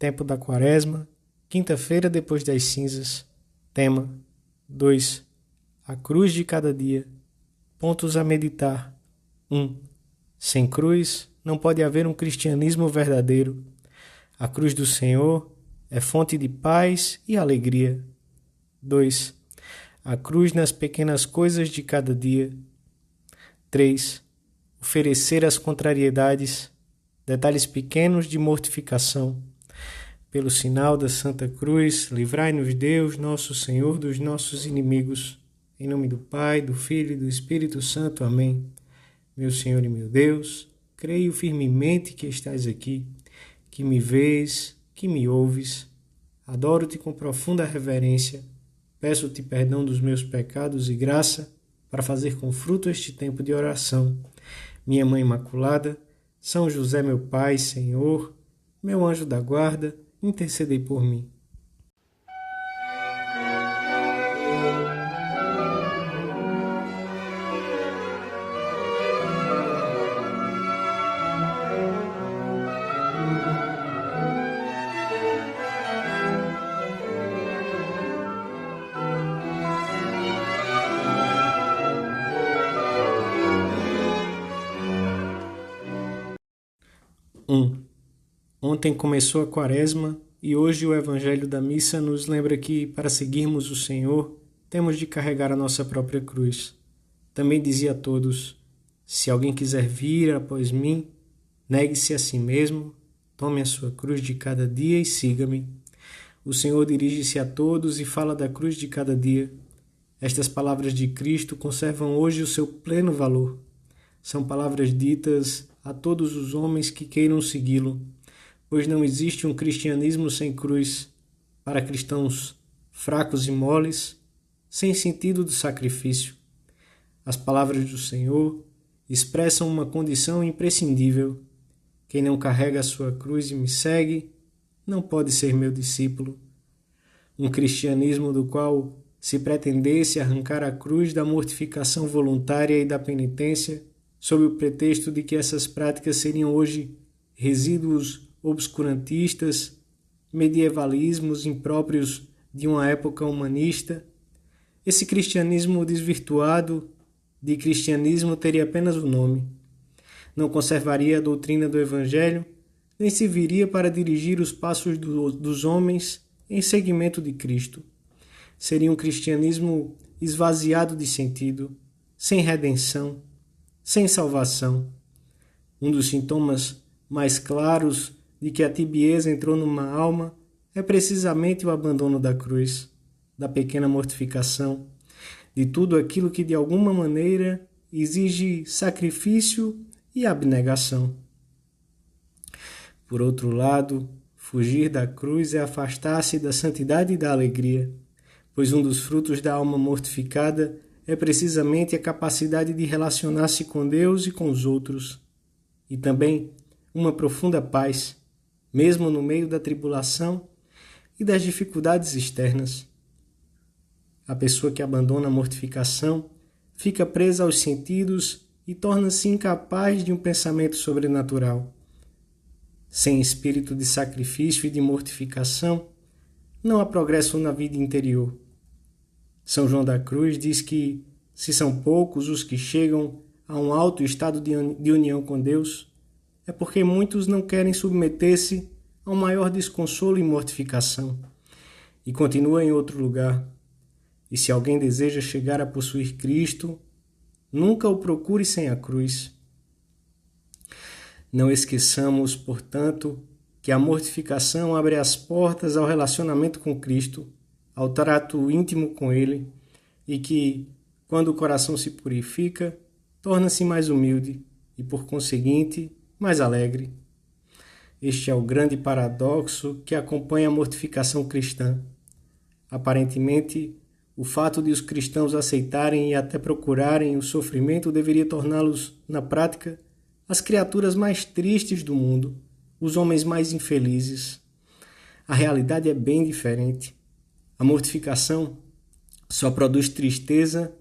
Tempo da Quaresma, quinta-feira depois das cinzas. Tema 2. A cruz de cada dia. Pontos a meditar. 1. Sem cruz não pode haver um cristianismo verdadeiro. A cruz do Senhor é fonte de paz e alegria. 2. A cruz nas pequenas coisas de cada dia. 3. Oferecer as contrariedades, detalhes pequenos de mortificação. Pelo sinal da Santa Cruz, livrai-nos Deus, nosso Senhor, dos nossos inimigos. Em nome do Pai, do Filho e do Espírito Santo. Amém. Meu Senhor e meu Deus, creio firmemente que estás aqui, que me vês, que me ouves. Adoro-te com profunda reverência. Peço-te perdão dos meus pecados e graça para fazer com fruto este tempo de oração. Minha Mãe Imaculada, São José, meu Pai, Senhor, meu anjo da guarda, intercedei por mim. Ontem começou a Quaresma e hoje o Evangelho da Missa nos lembra que, para seguirmos o Senhor, temos de carregar a nossa própria cruz. Também dizia a todos: se alguém quiser vir após mim, negue-se a si mesmo, tome a sua cruz de cada dia e siga-me. O Senhor dirige-se a todos e fala da cruz de cada dia. Estas palavras de Cristo conservam hoje o seu pleno valor. São palavras ditas a todos os homens que queiram segui-lo, pois não existe um cristianismo sem cruz, para cristãos fracos e moles, sem sentido do sacrifício. As palavras do Senhor expressam uma condição imprescindível. Quem não carrega a sua cruz e me segue, não pode ser meu discípulo. Um cristianismo do qual se pretendesse arrancar a cruz da mortificação voluntária e da penitência, sob o pretexto de que essas práticas seriam hoje resíduos obscurantistas, medievalismos impróprios de uma época humanista. Esse cristianismo desvirtuado de cristianismo teria apenas o nome. Não conservaria a doutrina do Evangelho, nem serviria para dirigir os passos dos homens em seguimento de Cristo. Seria um cristianismo esvaziado de sentido, sem redenção, sem salvação. Um dos sintomas mais claros de que a tibieza entrou numa alma é precisamente o abandono da cruz, da pequena mortificação, de tudo aquilo que de alguma maneira exige sacrifício e abnegação. Por outro lado, fugir da cruz é afastar-se da santidade e da alegria, pois um dos frutos da alma mortificada é precisamente a capacidade de relacionar-se com Deus e com os outros, e também uma profunda paz, mesmo no meio da tribulação e das dificuldades externas. A pessoa que abandona a mortificação fica presa aos sentidos e torna-se incapaz de um pensamento sobrenatural. Sem espírito de sacrifício e de mortificação, não há progresso na vida interior. São João da Cruz diz que, se são poucos os que chegam a um alto estado de união com Deus, é porque muitos não querem submeter-se a um maior desconsolo e mortificação, e continuam em outro lugar. E se alguém deseja chegar a possuir Cristo, nunca o procure sem a cruz. Não esqueçamos, portanto, que a mortificação abre as portas ao relacionamento com Cristo, ao trato íntimo com Ele, e que, quando o coração se purifica, torna-se mais humilde e, por conseguinte, mais alegre. Este é o grande paradoxo que acompanha a mortificação cristã. Aparentemente, o fato de os cristãos aceitarem e até procurarem o sofrimento deveria torná-los, na prática, as criaturas mais tristes do mundo, os homens mais infelizes. A realidade é bem diferente. A mortificação só produz tristeza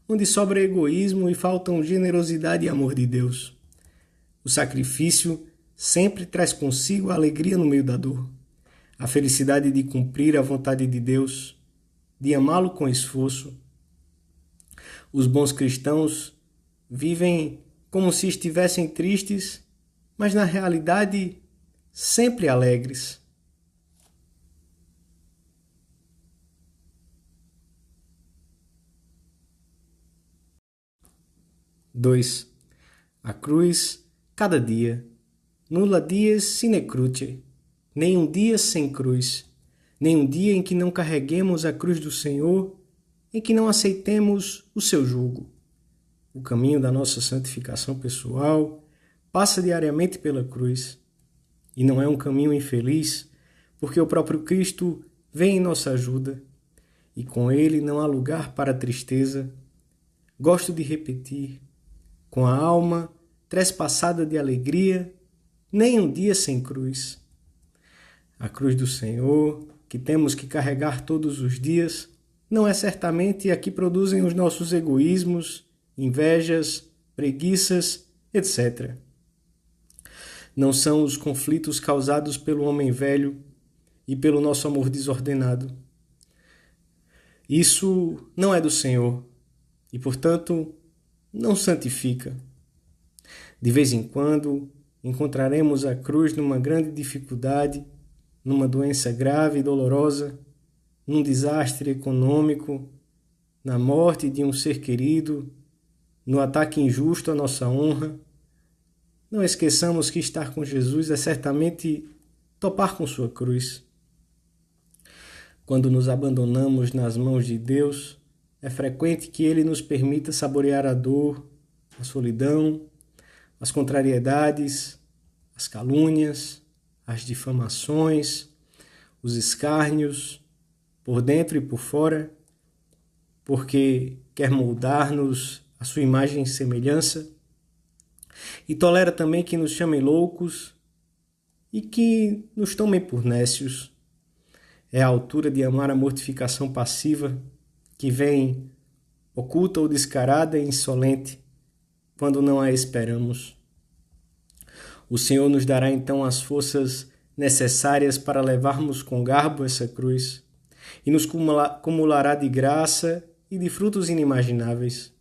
onde sobra egoísmo e faltam generosidade e amor de Deus. O sacrifício sempre traz consigo a alegria no meio da dor. a felicidade de cumprir a vontade de Deus, de amá-lo com esforço. Os bons cristãos vivem como se estivessem tristes, mas na realidade sempre alegres. Dois. A cruz, cada dia. Nulla dies sine cruce. Nenhum dia sem cruz. Nenhum dia em que não carreguemos a cruz do Senhor, em que não aceitemos o seu jugo. O caminho da nossa santificação pessoal passa diariamente pela cruz. E não é um caminho infeliz, porque o próprio Cristo vem em nossa ajuda, e com ele não há lugar para a tristeza. Gosto de repetir, com a alma trespassada de alegria, nem um dia sem cruz. A cruz do Senhor, que temos que carregar todos os dias, não é certamente a que produzem os nossos egoísmos, invejas, preguiças, etc. Não são os conflitos causados pelo homem velho e pelo nosso amor desordenado. Isso não é do Senhor e, portanto, não santifica. De vez em quando, encontraremos a cruz numa grande dificuldade, numa doença grave e dolorosa, num desastre econômico, na morte de um ser querido, no ataque injusto à nossa honra. Não esqueçamos que estar com Jesus é certamente topar com sua cruz. Quando nos abandonamos nas mãos de Deus, é frequente que Ele nos permita saborear a dor, a solidão, as contrariedades, as calúnias, as difamações, os escárnios, por dentro e por fora, porque quer moldar-nos à sua imagem e semelhança, e tolera também que nos chamem loucos e que nos tomem por nécios. É a altura de amar a mortificação passiva, que vem oculta ou descarada e insolente, quando não a esperamos. O Senhor nos dará então as forças necessárias para levarmos com garbo essa cruz e nos cumulará de graça e de frutos inimagináveis.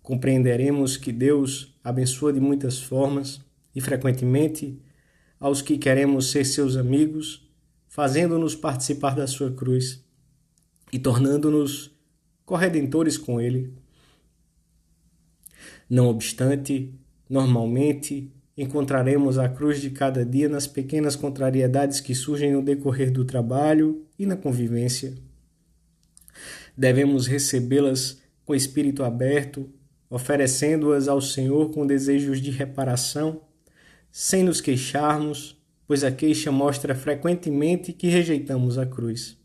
Compreenderemos que Deus abençoa de muitas formas e frequentemente aos que queremos ser seus amigos, fazendo-nos participar da sua cruz e tornando-nos corredentores com Ele. Não obstante, normalmente encontraremos a cruz de cada dia nas pequenas contrariedades que surgem no decorrer do trabalho e na convivência. Devemos recebê-las com espírito aberto, oferecendo-as ao Senhor com desejos de reparação, sem nos queixarmos, pois a queixa mostra frequentemente que rejeitamos a cruz.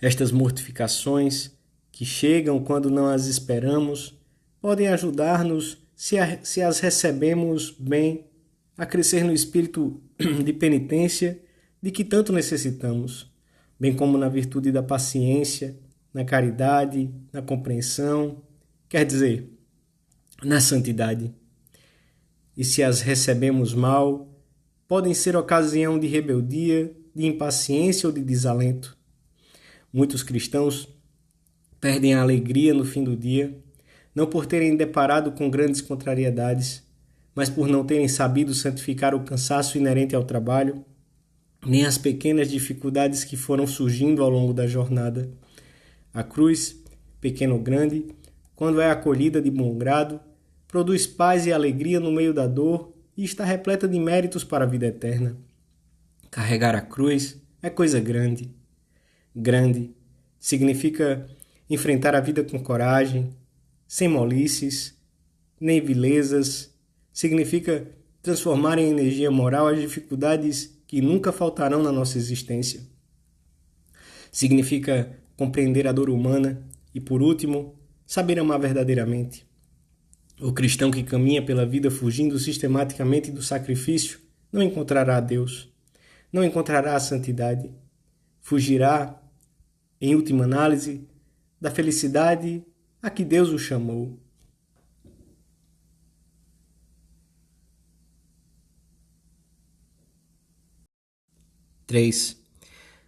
Estas mortificações, que chegam quando não as esperamos, podem ajudar-nos, se as recebemos bem, a crescer no espírito de penitência de que tanto necessitamos, bem como na virtude da paciência, na caridade, na compreensão, quer dizer, na santidade. E se as recebemos mal, podem ser ocasião de rebeldia, de impaciência ou de desalento. Muitos cristãos perdem a alegria no fim do dia, não por terem deparado com grandes contrariedades, mas por não terem sabido santificar o cansaço inerente ao trabalho, nem as pequenas dificuldades que foram surgindo ao longo da jornada. A cruz, pequena ou grande, quando é acolhida de bom grado, produz paz e alegria no meio da dor e está repleta de méritos para a vida eterna. Carregar a cruz é coisa grande. Grande significa enfrentar a vida com coragem, sem molices, nem vilezas. Significa transformar em energia moral as dificuldades que nunca faltarão na nossa existência. Significa compreender a dor humana e, por último, saber amar verdadeiramente. O cristão que caminha pela vida fugindo sistematicamente do sacrifício não encontrará Deus, não encontrará a santidade. Fugirá, em última análise, da felicidade a que Deus o chamou. 3.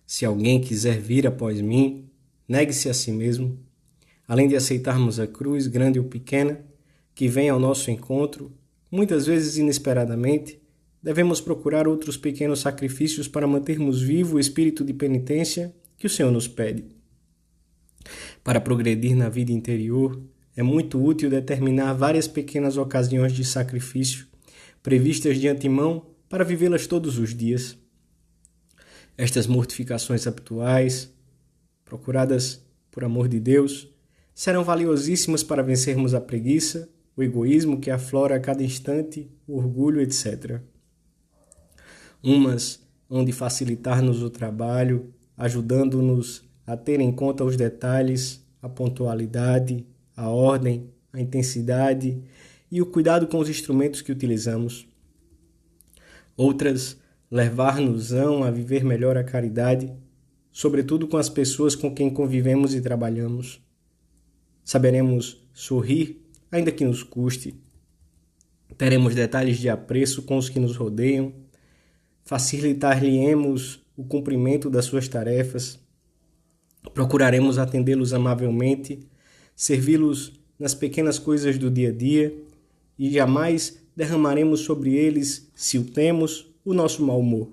Se alguém quiser vir após mim, negue-se a si mesmo. Além de aceitarmos a cruz, grande ou pequena, que vem ao nosso encontro, muitas vezes inesperadamente, devemos procurar outros pequenos sacrifícios para mantermos vivo o espírito de penitência que o Senhor nos pede. Para progredir na vida interior, é muito útil determinar várias pequenas ocasiões de sacrifício, previstas de antemão para vivê-las todos os dias. Estas mortificações habituais, procuradas por amor de Deus, serão valiosíssimas para vencermos a preguiça, o egoísmo que aflora a cada instante, o orgulho, etc. Umas hão de facilitar-nos o trabalho, ajudando-nos a ter em conta os detalhes, a pontualidade, a ordem, a intensidade e o cuidado com os instrumentos que utilizamos. Outras levar-nos-ão a viver melhor a caridade, sobretudo com as pessoas com quem convivemos e trabalhamos. Saberemos sorrir, ainda que nos custe. Teremos detalhes de apreço com os que nos rodeiam. Facilitar-lhe-emos o cumprimento das suas tarefas. Procuraremos atendê-los amavelmente, servi-los nas pequenas coisas do dia a dia e jamais derramaremos sobre eles, se o temos, o nosso mau humor.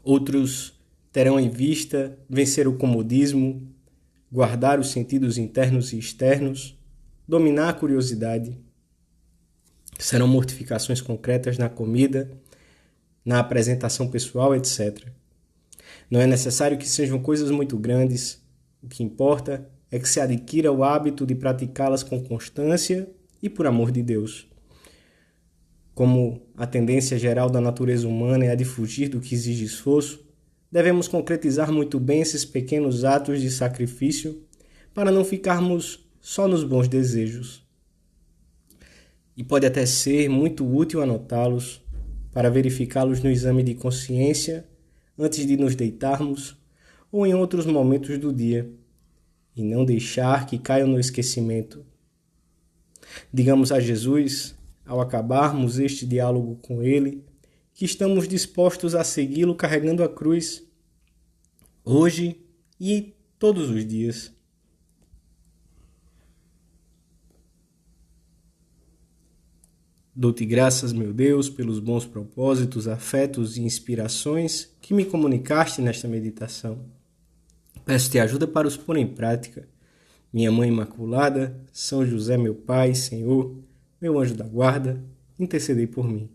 Outros terão em vista vencer o comodismo, guardar os sentidos internos e externos, dominar a curiosidade. Serão mortificações concretas na comida, na apresentação pessoal, etc. Não é necessário que sejam coisas muito grandes. O que importa é que se adquira o hábito de praticá-las com constância e por amor de Deus. Como a tendência geral da natureza humana é a de fugir do que exige esforço, devemos concretizar muito bem esses pequenos atos de sacrifício para não ficarmos só nos bons desejos. E pode até ser muito útil anotá-los para verificá-los no exame de consciência antes de nos deitarmos ou em outros momentos do dia, e não deixar que caiam no esquecimento. Digamos a Jesus, ao acabarmos este diálogo com Ele, que estamos dispostos a segui-lo carregando a cruz, hoje e todos os dias. Dou-te graças, meu Deus, pelos bons propósitos, afetos e inspirações que me comunicaste nesta meditação. Peço-te ajuda para os pôr em prática. Minha Mãe Imaculada, São José, meu Pai, Senhor, meu anjo da guarda, intercedei por mim.